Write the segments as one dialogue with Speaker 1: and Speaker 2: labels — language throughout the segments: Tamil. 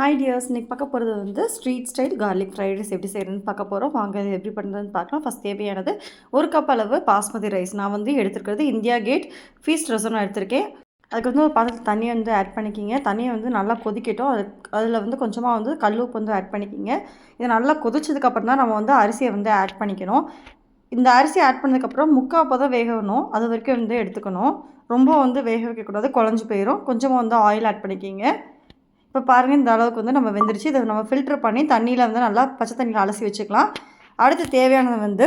Speaker 1: ஹாய் டியர்ஸ், இன்றைக்கி பார்க்க போகிறது வந்து street style garlic fried rice எப்படி செய்கிறதுன்னு பார்க்க போகிறோம். வாங்க இது எப்படி பண்ணுறதுன்னு பார்க்கலாம். ஃபஸ்ட் தேவையானது ஒரு கப் அளவு பாஸ்மதி ரைஸ். நான் வந்து எடுத்துருக்கிறது இந்தியா கேட் ஃபீஸ்ட் ரசம் நான் எடுத்திருக்கேன். அதுக்கு வந்து ஒரு பாத்திரத்தில் தண்ணியை வந்து ஆட் பண்ணிக்கிங்க. தண்ணியை வந்து நல்லா கொதிக்கட்டும். அதில் வந்து கொஞ்சமாக வந்து கல் உப்பு வந்து ஆட் பண்ணிக்கிங்க. இது நல்லா கொதிச்சதுக்கப்புறம் தான் நம்ம வந்து அரிசியை வந்து ஆட் பண்ணிக்கணும். இந்த அரிசி ஆட் பண்ணதுக்கப்புறம் முக்கால் பதம் வேகணும். அது வரைக்கும் வந்து எடுத்துக்கணும். ரொம்ப வந்து வேக வைக்கக்கூடாது, குழஞ்சி போயிடும். கொஞ்சமாக வந்து ஆயில் ஆட் பண்ணிக்கிங்க. இப்போ பாருங்கள், இந்த அளவுக்கு வந்து நம்ம வெந்துருச்சு. இதை நம்ம ஃபில்ட்ரு பண்ணி தண்ணியில் வந்து நல்லா பச்சை தண்ணியில் அலசி வச்சுக்கலாம். அடுத்து தேவையானது வந்து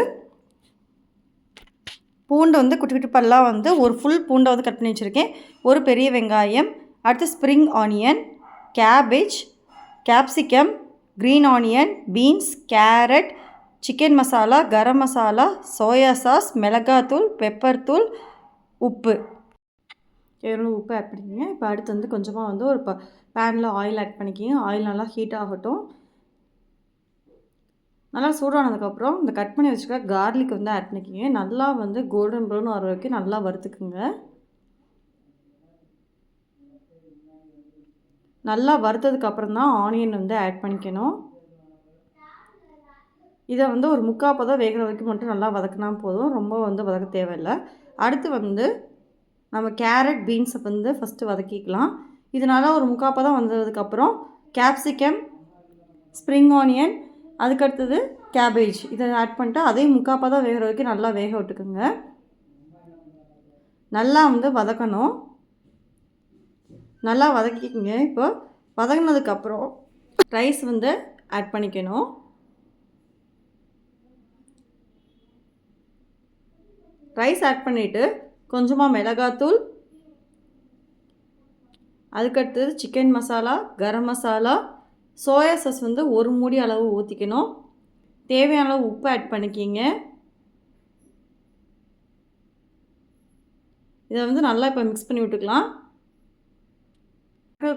Speaker 1: பூண்டு வந்து குட்டி குட்டி பல்லாக வந்து ஒரு ஃபுல் பூண்டை வந்து கட் பண்ணி வச்சுருக்கேன். ஒரு பெரிய வெங்காயம், அடுத்து spring onion, cabbage, capsicum, green onion, beans, carrot, chicken masala, garam masala, soya sauce, மிளகாத்தூள், பெப்பர் தூள், உப்பு. எவ்வளோ உப்பு ஆட் பண்ணிக்கிங்க. இப்போ அடுத்து வந்து கொஞ்சமாக வந்து ஒரு பேனில் ஆயில் ஆட் பண்ணிக்கிங்க. ஆயில் நல்லா ஹீட் ஆகட்டும். நல்லா சூடானதுக்கப்புறம் இந்த கட் பண்ணி வச்சுக்க கார்லிக் வந்து ஆட் பண்ணிக்கிங்க. நல்லா வந்து கோல்டன் ப்ரௌன் வர வரைக்கும் நல்லா வறுத்துக்குங்க. நல்லா வறுத்ததுக்கப்புறம் தான் ஆனியன் வந்து ஆட் பண்ணிக்கணும். இதை வந்து ஒரு முக்கால் பதம் வேகிற வரைக்கும் மட்டும் நல்லா வதக்கினா போதும். ரொம்ப வந்து வதக்க தேவையில்லை. அடுத்து வந்து நம்ம கேரட், பீன்ஸை வந்து ஃபஸ்ட்டு வதக்கிக்கலாம். இதனால் ஒரு முக்கால் பதம் வந்ததுக்கப்புறம் கேப்சிகம், ஸ்ப்ரிங் ஆனியன், அதுக்கடுத்தது கேபேஜ் இதை ஆட் பண்ணிட்டு அதையும் முக்கால் பதம் வேகிற வரைக்கும் நல்லா வேக விட்டுக்குங்க. நல்லா வந்து வதக்கணும். நல்லா வதக்கிக்கங்க. இப்போ வதங்கினதுக்கப்புறம் ரைஸ் வந்து ஆட் பண்ணிக்கணும். ரைஸ் ஆட் பண்ணிவிட்டு கொஞ்சமாக மிளகாத்தூள், அதுக்கடுத்தது chicken masala, garam masala, soya sauce வந்து ஒரு மூடி அளவு ஊற்றிக்கணும். தேவையான அளவு உப்பு ஆட் பண்ணிக்கிங்க. இதை வந்து நல்லா இப்போ மிக்ஸ் பண்ணி விட்டுக்கலாம்.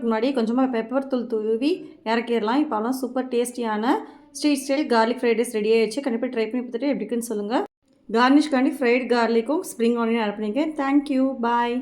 Speaker 1: முன்னாடி கொஞ்சமாக பெப்பர் தூள் தூவி இறக்கிடலாம். இப்போலாம் சூப்பர் டேஸ்டியான street style garlic fried rice ready ஆகிடுச்சு. கண்டிப்பாக ட்ரை பண்ணி பார்த்துட்டு எப்படி இருக்குன்னு சொல்லுங்கள். கார்னிஷ்காண்டி ஃப்ரைட் கார்லிக்கும் ஸ்ப்ரிங் ஆனியன் ஆட் பண்ணிக்கேன். தேங்க்யூ, பாய்.